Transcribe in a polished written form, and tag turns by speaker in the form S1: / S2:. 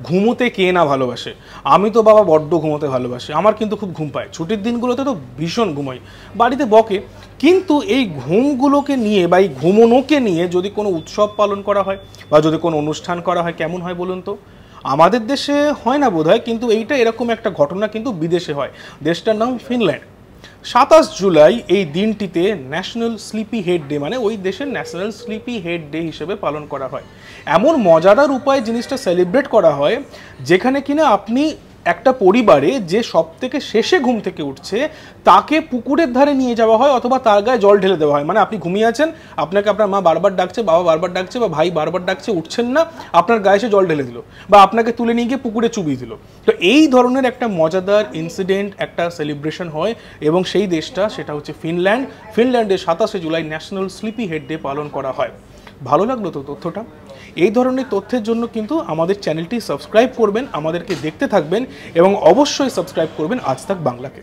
S1: ঘুমোতে কে না ভালোবাসে? আমি তো বাবা বড্ড ঘুমোতে ভালোবাসি, আমার কিন্তু খুব ঘুম পায়, ছুটির দিনগুলোতে তো ভীষণ ঘুমোই, বাড়িতে বকে। কিন্তু এই ঘুমগুলোকে নিয়ে বা এই ঘুমোনোকে নিয়ে যদি কোনো উৎসব পালন করা হয় বা যদি কোনো অনুষ্ঠান করা হয়, কেমন হয় বলুন তো? আমাদের দেশে হয় না বোধহয়, কিন্তু এইটা এরকম একটা ঘটনা কিন্তু বিদেশে হয়। দেশটার নাম ফিনল্যান্ড। 27 জুলাই এই দিনটিতে ন্যাশনাল স্লিপি হেড ডে, মানে ওই দেশের ন্যাশনাল স্লিপি হেড ডে হিসেবে পালন করা হয়। এমন মজাদার উপায়ে জিনিসটা সেলিব্রেট করা হয় যেখানে কিনা আপনি একটা পরিবারে যে সব থেকে শেষে ঘুম থেকে উঠছে তাকে পুকুরের ধারে নিয়ে যাওয়া হয় অথবা তার গায়ে জল ঢেলে দেওয়া হয়। মানে আপনি ঘুমিয়ে আছেন, আপনাকে আপনার মা বারবার ডাকছে, বাবা বারবার ডাকছে, বা ভাই বারবার ডাকছে, উঠছেন না, আপনার গায়ে সে জল ঢেলে দিল বা আপনাকে তুলে নিয়ে গিয়ে পুকুরে চুবিয়ে দিল। তো এই ধরনের একটা মজাদার ইনসিডেন্ট, একটা সেলিব্রেশন হয়, এবং সেই দেশটা সেটা হচ্ছে ফিনল্যান্ড। ফিনল্যান্ডে 27 July national sleepy head day পালন করা হয়। ভালো লাগলো তো তথ্যটা? এই ধরনের তথ্যের জন্য কিন্তু আমাদের চ্যানেলটি সাবস্ক্রাইব করবেন, আমাদেরকে দেখতে থাকবেন এবং অবশ্যই সাবস্ক্রাইব করবেন আজ তাক বাংলাকে।